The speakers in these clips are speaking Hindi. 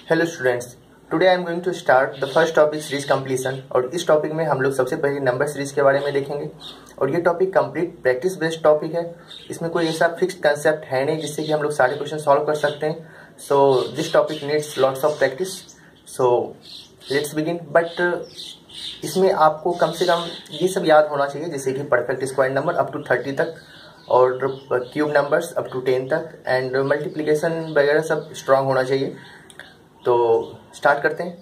Hello students, today I am going to start the first topic series completion. और इस टॉपिक में हम लोग सबसे पहले नंबर सीरीज के बारे में देखेंगे। और ये topic complete practice based topic है। इसमें कोई ऐसा फिक्स्ड कंसेप्ट है नहीं जिससे कि हम लोग सारे क्वेश्चन सॉल्व कर सकते हैं। So this topic needs lots of practice. So let's begin. But इसमें आपको कम से कम ये सब याद होना चाहिए, जैसे कि perfect square number up to 30 तक, और क्यूब नंबर्स अप टू 10 तक, एंड मल्टीप्लिकेशन वगैरह सब स्ट्रांग होना चाहिए। तो स्टार्ट करते हैं।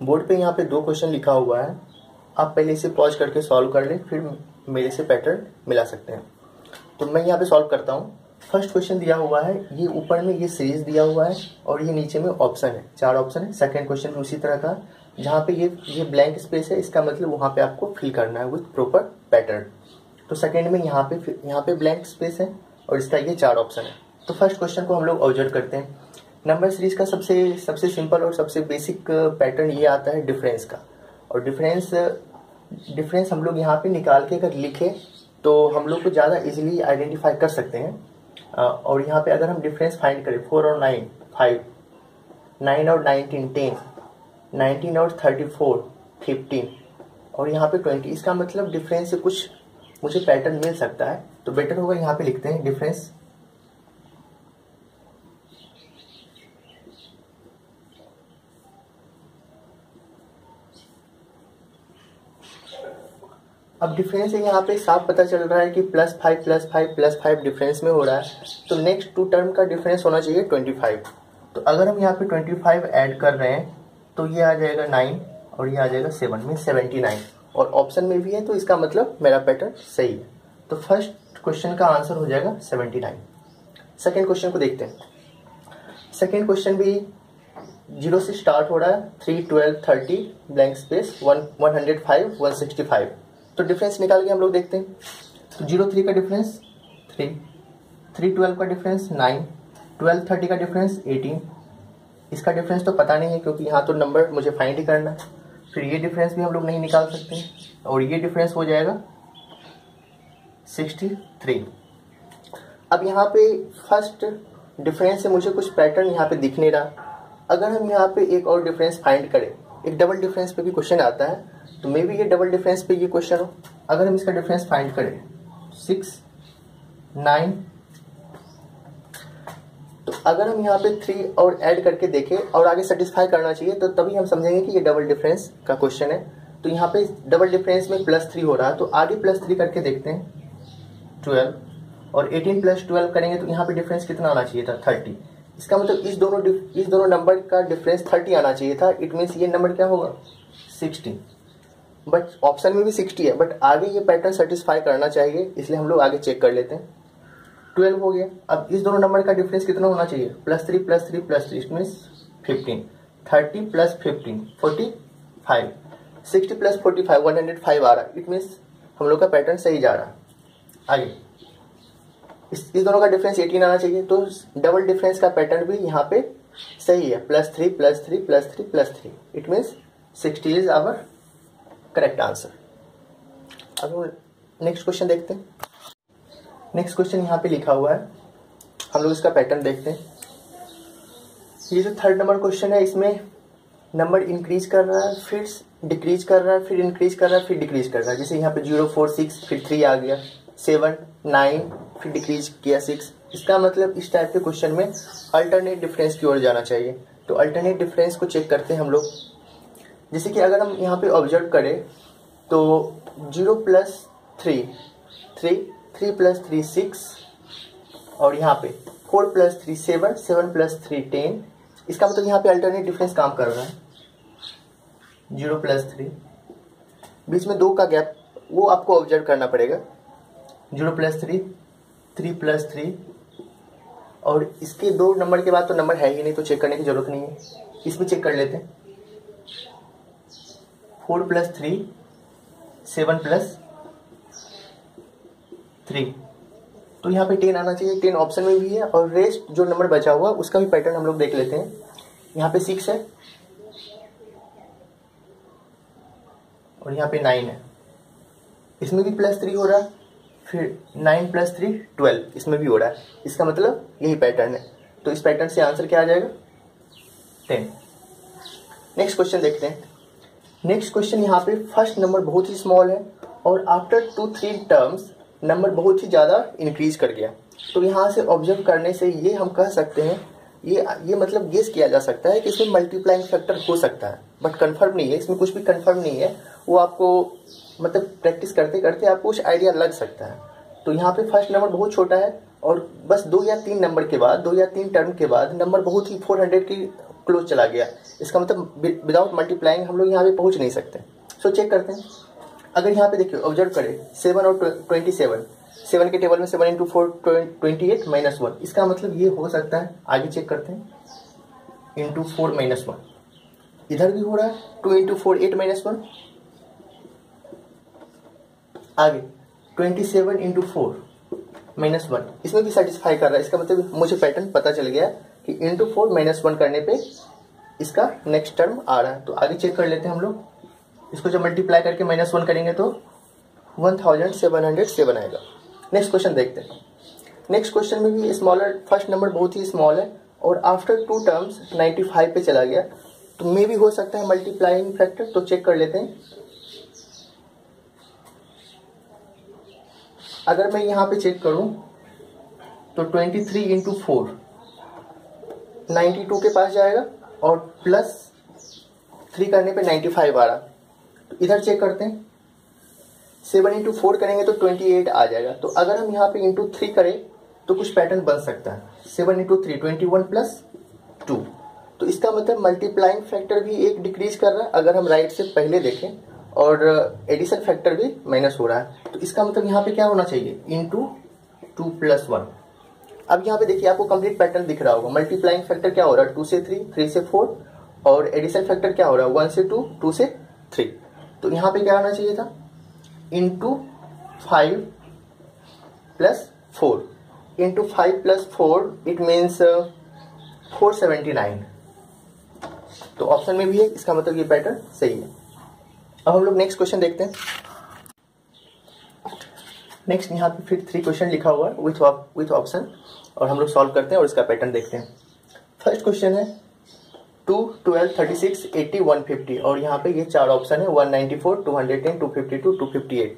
बोर्ड पे यहाँ पे 2 क्वेश्चन लिखा हुआ है। आप पहले इसे पॉज करके सॉल्व कर लें, फिर मेरे से पैटर्न मिला सकते हैं। तो मैं यहाँ पे सॉल्व करता हूँ। फर्स्ट क्वेश्चन दिया हुआ है, ये ऊपर में ये सीरीज दिया हुआ है और ये नीचे में ऑप्शन है, 4 ऑप्शन है। सेकंड क्वेश्चन भी उसी तरह का, जहाँ पे ये ब्लैंक स्पेस है, इसका मतलब वहाँ पे आपको फिल करना है विथ प्रॉपर पैटर्न। तो सेकंड में यहाँ पे ब्लैंक स्पेस है और इसका ये 4 ऑप्शन है। तो फर्स्ट क्वेश्चन को हम लोग ऑब्जर्व करते हैं। नंबर सीरीज का सबसे सिंपल और सबसे बेसिक पैटर्न ये आता है डिफरेंस का। और डिफरेंस हम लोग यहाँ पे निकाल के अगर लिखे तो हम लोग को ज़्यादा इजीली आइडेंटिफाई कर सकते हैं। और यहाँ पे अगर हम डिफरेंस फाइंड करें 4 और 9 5, 9 और 19 10, 19 और 34 15, और यहाँ पे 20, इसका मतलब डिफरेंस से कुछ मुझे पैटर्न मिल सकता है। तो बेटर होगा यहाँ पे लिखते हैं डिफरेंस। अब डिफरेंस यहाँ पे साफ पता चल रहा है कि +5 +5 +5 डिफरेंस में हो रहा है। तो नेक्स्ट 2 टर्म का डिफरेंस होना चाहिए 25। तो अगर हम यहाँ पे 25 ऐड कर रहे हैं तो ये आ जाएगा 9 और ये आ जाएगा 7 में 79, और ऑप्शन में भी है, तो इसका मतलब मेरा पैटर्न सही है। तो फर्स्ट क्वेश्चन का आंसर हो जाएगा 79। सेकेंड क्वेश्चन को देखते हैं। सेकेंड क्वेश्चन भी 0 से स्टार्ट हो रहा है, 3 12 30 ब्लैंक स्पेस 105 165। तो डिफरेंस निकाल के हम लोग देखते हैं। तो 0 3 का डिफरेंस 3, 3 12 का डिफरेंस 9, 12 30 का डिफरेंस 18। इसका डिफरेंस तो पता नहीं है क्योंकि यहाँ तो नंबर मुझे फाइंड ही करना है। फिर ये डिफरेंस भी हम लोग नहीं निकाल सकते हैं, और ये डिफरेंस हो जाएगा 63। अब यहाँ पे फर्स्ट डिफरेंस से मुझे कुछ पैटर्न यहाँ पे दिख नहीं रहा। अगर हम यहाँ पे एक और डिफरेंस फाइंड करें, एक डबल डिफरेंस पे भी क्वेश्चन आता है, तो मे बी ये डबल डिफरेंस पे ये क्वेश्चन हो। अगर हम इसका डिफरेंस फाइंड करें 6 9, तो अगर हम यहाँ पे 3 और ऐड करके देखें और आगे सेटिस्फाई करना चाहिए, तो तभी हम समझेंगे कि ये डबल डिफरेंस का क्वेश्चन है। तो यहाँ पे डबल डिफरेंस में +3 हो रहा है, तो आगे +3 करके देखते हैं 12, और 18 + 12 करेंगे तो यहाँ पे डिफरेंस कितना आना चाहिए था 30। इसका मतलब इस दोनों नंबर का डिफरेंस 30 आना चाहिए था। इट मीन्स ये नंबर क्या होगा 60। बट ऑप्शन में भी 60 है, बट आगे ये पैटर्न सेटिस्फाई करना चाहिए, इसलिए हम लोग आगे चेक कर लेते हैं। 12 हो गया। अब इस दोनों नंबर का डिफरेंस कितना होना चाहिए +3 +3 +3, इट मीन्स 15। 30 + 15 45, 60 + 45 105 आ रहा है। इट मीन्स हम लोग का पैटर्न सही जा रहा है। आगे इस दोनों का डिफरेंस 18 आना चाहिए, तो डबल डिफरेंस का पैटर्न भी यहाँ पे सही है, +3 +3 +3 +3। It means 60 is our correct answer. अब नेक्स्ट क्वेश्चन देखते हैं। नेक्स्ट क्वेश्चन यहाँ पे लिखा हुआ है, हम लोग इसका पैटर्न देखते हैं। ये जो थर्ड नंबर क्वेश्चन है, इसमें नंबर इंक्रीज कर रहा है, फिर डिक्रीज कर रहा है, फिर इंक्रीज कर रहा है, फिर डिक्रीज कर रहा है। जैसे यहाँ पे 0 4 6, फिर 3 आ गया, 7 9, फिर डिक्रीज किया 6। इसका मतलब इस टाइप के क्वेश्चन में अल्टरनेट डिफरेंस की ओर जाना चाहिए। तो अल्टरनेट डिफरेंस को चेक करते हैं हम लोग। जैसे कि अगर हम यहाँ पे ऑब्जर्व करें तो 0 + 3 3, 3 + 3 6, और यहाँ पे 4 + 3 7, 7 + 3 10। इसका मतलब यहाँ पे अल्टरनेट डिफरेंस काम कर रहा है। 0 + 3, बीच में 2 का गैप, वो आपको ऑब्जर्व करना पड़ेगा। 0 + 3, 3 + 3, और इसके 2 नंबर के बाद तो नंबर है ही नहीं, तो चेक करने की जरूरत नहीं है। इसमें चेक कर लेते हैं। 4 + 3 7 + 3, तो यहाँ पे 10 आना चाहिए। 10 ऑप्शन में भी है, और रेस्ट जो नंबर बचा हुआ उसका भी पैटर्न हम लोग देख लेते हैं। यहाँ पे 6 है और यहाँ पे 9 है, इसमें भी +3 हो रहा है। फिर 9 + 3 12, इसमें भी हो रहा है। इसका मतलब यही पैटर्न है। तो इस पैटर्न से आंसर क्या आ जाएगा 10। नेक्स्ट क्वेश्चन देखते हैं। नेक्स्ट क्वेश्चन यहाँ पे फर्स्ट नंबर बहुत ही स्मॉल है और आफ्टर 2-3 टर्म्स नंबर बहुत ही ज़्यादा इंक्रीज कर गया। तो यहाँ से ऑब्जर्व करने से ये हम कह सकते हैं, ये मतलब गेस किया जा सकता है कि इसमें मल्टीप्लाइंग फैक्टर हो सकता है, बट कंफर्म नहीं है, इसमें कुछ भी कंफर्म नहीं है। वो आपको मतलब प्रैक्टिस करते करते आपको कुछ आइडिया लग सकता है। तो यहाँ पे फर्स्ट नंबर बहुत छोटा है और बस 2 या 3 नंबर के बाद, 2 या 3 टर्म के बाद नंबर बहुत ही 400 की क्लोज चला गया। इसका मतलब विदाउट मल्टीप्लाइंग हम लोग यहाँ पे पहुँच नहीं सकते। सो चेक करते हैं। अगर यहाँ पे देखिए ऑब्जर्व करें 7 और 27, 7 के टेबल में 7 इंटू 4 28 माइनस 1, इसका मतलब ये हो सकता है। आगे चेक करते हैं इंटू 4 माइनस 1, इधर भी हो रहा है 2 इंटू 4 8 माइनस 1। आगे 27 इंटू 4 माइनस 1, इसमें भी सेटिस्फाई कर रहा है। इसका मतलब मुझे पैटर्न पता चल गया कि इंटू 4 माइनस 1 करने पे इसका नेक्स्ट टर्म आ रहा है। तो आगे चेक कर लेते हैं हम लोग। इसको जब मल्टीप्लाई करके -1 करेंगे तो 1707 आएगा। नेक्स्ट क्वेश्चन देखते हैं। नेक्स्ट क्वेश्चन में भी स्मॉलर, फर्स्ट नंबर बहुत ही स्मॉल है और आफ्टर 2 टर्म्स 95 पे चला गया। तो मे भी हो सकता है मल्टीप्लाइंग फैक्टर। तो चेक कर लेते हैं। अगर मैं यहाँ पे चेक करूं तो 23 इंटू 4 92 के पास जाएगा और प्लस 3 करने पे 95 आ रहा। तो इधर चेक करते हैं। 7 इंटू 4 करेंगे तो 28 आ जाएगा। तो अगर हम यहाँ पे इंटू 3 करें तो कुछ पैटर्न बन सकता है। 7 इंटू 3 21 प्लस 2। तो इसका मतलब मल्टीप्लाइंग फैक्टर भी एक डिक्रीज कर रहा है अगर हम राइट से पहले देखें, और एडिशन फैक्टर भी माइनस हो रहा है। तो इसका मतलब यहाँ पे क्या होना चाहिए इंटू 2 प्लस 1। अब यहाँ पे देखिए आपको कंप्लीट पैटर्न दिख रहा होगा। मल्टीप्लाइंग फैक्टर क्या हो रहा है 2 से 3, 3 से 4, और एडिशन फैक्टर क्या हो रहा है 1 से 2, 2 से 3। तो यहाँ पे क्या आना चाहिए था into 5 plus 4। Into 5 plus 4 it means 479। तो ऑप्शन में भी है, इसका मतलब ये पैटर्न सही है। अब हम लोग नेक्स्ट क्वेश्चन देखते हैं। नेक्स्ट यहाँ पे फिर 3 क्वेश्चन लिखा हुआ है विथ ऑप्शन, और हम लोग सॉल्व करते हैं और इसका पैटर्न देखते हैं। फर्स्ट क्वेश्चन है 2, 12, 36, 80, 150, और यहाँ पे ये 4 ऑप्शन है 194, 210, 252, 258।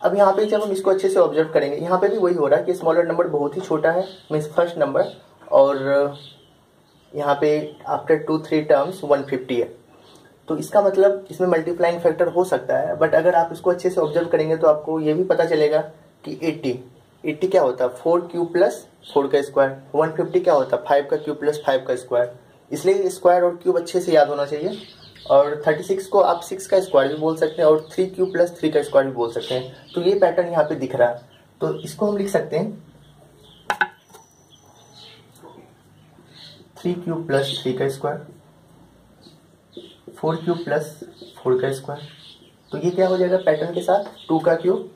अब यहाँ पे जब हम इसको अच्छे से ऑब्जर्व करेंगे, यहाँ पे भी वही हो रहा है कि स्मॉलर नंबर बहुत ही छोटा है, मीन्स फर्स्ट नंबर, और यहाँ पे आफ्टर 2-3 टर्म्स 150 है। तो इसका मतलब इसमें मल्टीप्लाइंग फैक्टर हो सकता है। बट अगर आप इसको अच्छे से ऑब्जर्व करेंगे तो आपको ये भी पता चलेगा कि 80 क्या होता है 4 क्यूब प्लस 4 का स्क्वायर। 150 क्या होता है 5 का क्यूब प्लस 5 का स्क्वायर। इसलिए स्क्वायर और क्यूब अच्छे से याद होना चाहिए। और 36 को आप 6 का स्क्वायर भी बोल सकते हैं और 3 क्यूब प्लस 3 का स्क्वायर भी बोल सकते हैं। तो ये पैटर्न यहाँ पे दिख रहा है। तो इसको हम लिख सकते हैं 3 क्यूब प्लस 3 का स्क्वायर, 4 क्यूब प्लस 4 का स्क्वायर। तो ये क्या हो जाएगा पैटर्न के साथ 2 का क्यूब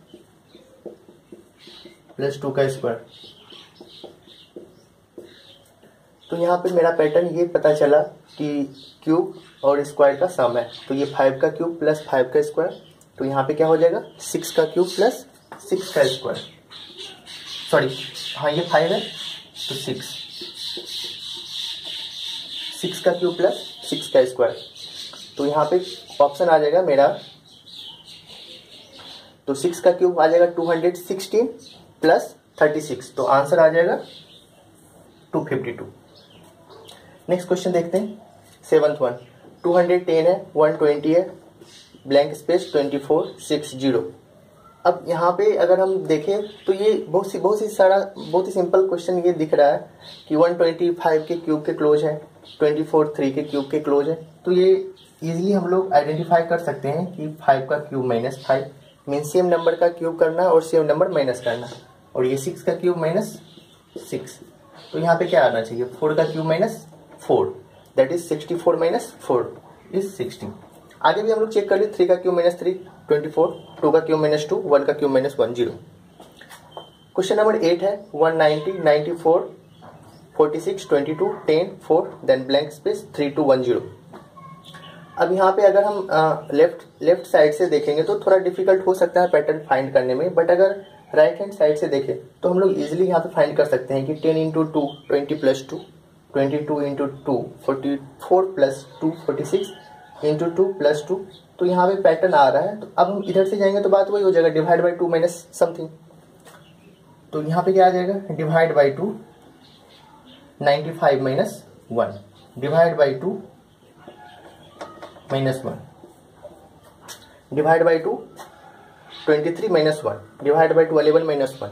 प्लस 2 का स्क्वायर। तो यहाँ पे मेरा पैटर्न ये पता चला कि क्यूब और स्क्वायर का सम है। तो ये 5 का क्यूब प्लस 5 का स्क्वायर। तो यहाँ पे क्या हो जाएगा 6 का क्यूब प्लस 6 का स्क्वायर। सॉरी, हाँ ये 5 है तो 6 का क्यूब प्लस 6 का स्क्वायर। तो यहाँ पे ऑप्शन आ जाएगा मेरा, तो 6 का क्यूब आ जाएगा 216 प्लस 36। तो आंसर आ जाएगा 252। नेक्स्ट क्वेश्चन देखते हैं। 7th वन 210 है, 120 है, ब्लैंक स्पेस 24, 60। अब यहाँ पे अगर हम देखें तो ये बहुत ही सिंपल क्वेश्चन ये दिख रहा है कि 125 के क्यूब के क्लोज है, 24 3 के क्यूब के क्लोज है। तो ये इजीली हम लोग आइडेंटिफाई कर सकते हैं कि 5 का cube minus 5 mean same number का क्यूब करना और सेम नंबर माइनस करना, और ये 6 का क्यूब माइनस 6। तो यहाँ पे क्या आना चाहिए 4 का cube minus 4, that is 64 minus 4 is 60। आगे भी हम लोग चेक कर ले 3 का क्यूब माइनस 3 24, 2 का क्यूब माइनस 2, 1 का क्यूब माइनस 1 0। क्वेश्चन नंबर 8 है 190, 94, 46, 22, 10, 4 देन ब्लैंक स्पेस 3210। अब यहाँ पे अगर हम लेफ्ट साइड से देखेंगे तो थोड़ा डिफिकल्ट हो सकता है पैटर्न फाइंड करने में, बट अगर राइट हैंड साइड से देखें तो हम लोग इजीली यहाँ पे फाइंड कर सकते हैं कि 10 into 2 20 plus 2, 22 into 2 44 plus 2 46 into 2 plus 2। तो यहाँ पे पैटर्न आ रहा है। तो अब हम इधर से जाएंगे तो बात वही हो जाएगा, डिवाइड बाई 2 माइनस समथिंग। तो यहाँ पे क्या आ जाएगा, divide by 2 95 minus 1, divide by 2 minus 1, divide by 2 23 minus 1, divide by 2 11 minus 1।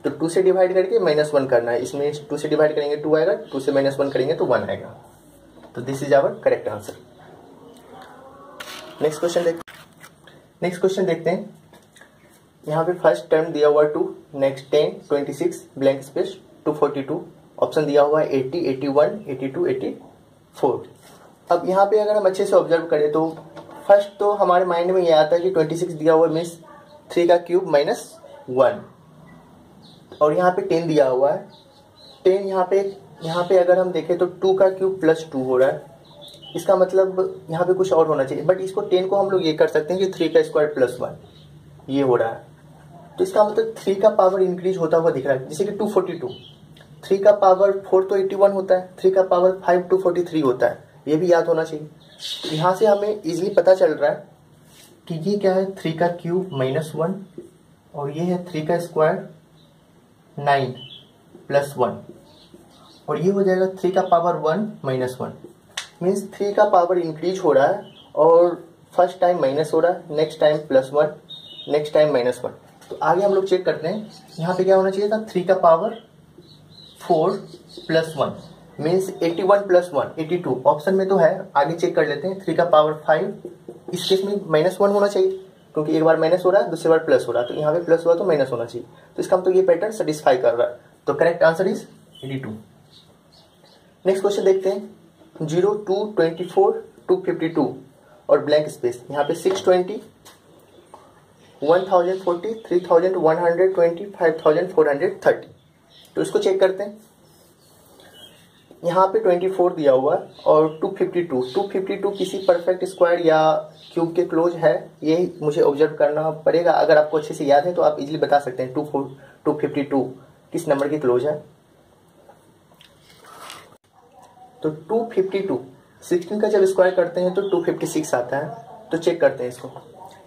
तो 2 से डिवाइड करके माइनस 1 करना है। इसमें 2 से डिवाइड करेंगे 2 आएगा, 2 से माइनस 1 करेंगे तो 1 आएगा। तो this is our correct answer. Next question देखते हैं। यहाँ पे फर्स्ट टर्म दिया हुआ 2, नेक्स्ट 10 26 ब्लैंक स्पेस 242, ऑप्शन दिया हुआ है 80 81 82 84। अब यहाँ पे अगर हम अच्छे से ऑब्जर्व करें तो फर्स्ट तो हमारे माइंड में ये आता है कि 26 दिया हुआ मीन्स 3 का क्यूब माइनस 1, और यहाँ पे 10 दिया हुआ है। 10 यहाँ पे अगर हम देखें तो 2 का क्यूब प्लस 2 हो रहा है। इसका मतलब यहाँ पे कुछ और होना चाहिए, बट इसको 10 को हम लोग ये कर सकते हैं कि 3 का स्क्वायर प्लस 1 ये हो रहा है। तो इसका मतलब 3 का पावर इंक्रीज होता हुआ दिख रहा है, जैसे कि 242, 3 का पावर 4 तो 81 होता है, 3 का पावर 5 243 होता है, ये भी याद होना चाहिए। यहाँ से हमें इजीली पता चल रहा है कि ये क्या है, 3 का क्यूब माइनस 1, और ये है 3 का स्क्वायर 9 प्लस 1, और ये हो जाएगा 3 का पावर 1 माइनस 1। मीन्स 3 का पावर इंक्रीज हो रहा है, और फर्स्ट टाइम माइनस हो रहा है, next time plus 1, next time minus 1। तो आगे हम लोग चेक करते हैं, यहाँ पे क्या होना चाहिए था, 3 का power 4 plus 1 means 81 plus 1 82, option में तो है। आगे चेक कर लेते हैं, 3 का पावर 5, इस केस में माइनस 1 होना चाहिए, क्योंकि एक बार माइनस हो रहा है दूसरी बार प्लस हो रहा है, तो यहाँ पे प्लस हुआ तो माइनस होना चाहिए। तो इसका मतलब ये पैटर्न सेटिस्फाई कर रहा है। तो correct answer is 82। Next question देखते हैं, 0 2 24 252 और ब्लैंक स्पेस, यहाँ पे 620 1040 3120 5430। तो इसको चेक करते हैं। यहाँ पे 24 दिया हुआ है और 252 किसी परफेक्ट स्क्वायर या क्यूब के क्लोज है, ये मुझे ऑब्जर्व करना पड़ेगा। अगर आपको अच्छे से याद है तो आप इजीली बता सकते हैं 252 किस नंबर के क्लोज है। तो 252 16 का जब स्क्वायर करते हैं तो 256 आता है। तो चेक करते हैं इसको,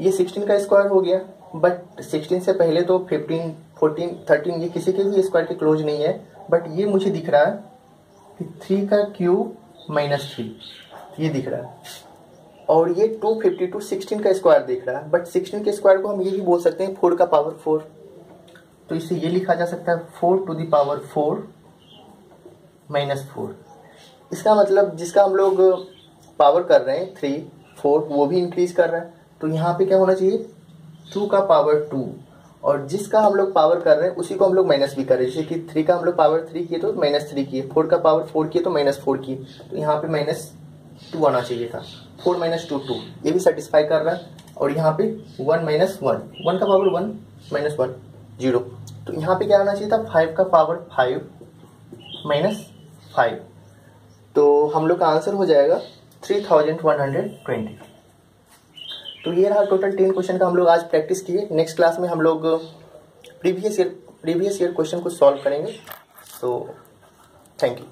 ये 16 का स्क्वायर हो गया, बट 16 से पहले तो 15 14 13 ये किसी के भी स्क्वायर के क्लोज नहीं है। बट ये मुझे दिख रहा है कि 3 का क्यूब माइनस 3 ये दिख रहा है, और ये 252 16 का स्क्वायर दिख रहा है। बट 16 के स्क्वायर को हम ये भी बोल सकते हैं 4 का पावर 4, तो इसे ये लिखा जा सकता है 4 टू द पावर 4 माइनस 4। इसका मतलब जिसका हम लोग पावर कर रहे हैं 3 4 वो भी इंक्रीज कर रहा है। तो यहाँ पे क्या होना चाहिए 2 का पावर 2, और जिसका हम लोग पावर कर रहे हैं उसी को हम लोग माइनस भी कर रहे हैं। जैसे कि 3 का हम लोग पावर 3 किए तो माइनस 3 किए, 4 का पावर 4 किए तो माइनस 4 किए। तो यहाँ पे माइनस 2 आना चाहिए था, 4 माइनस 2 2, ये भी सेटिस्फाई कर रहा है। और यहाँ पे 1 माइनस 1, 1 का पावर 1 माइनस 1 0। तो यहाँ पे क्या आना चाहिए था 5 का पावर 5 माइनस 5। तो हम लोग का आंसर हो जाएगा 3120। तो ये रहा टोटल 10 क्वेश्चन का हम लोग आज प्रैक्टिस किए। नेक्स्ट क्लास में हम लोग प्रीवियस ईयर क्वेश्चन को सॉल्व करेंगे। तो थैंक यू।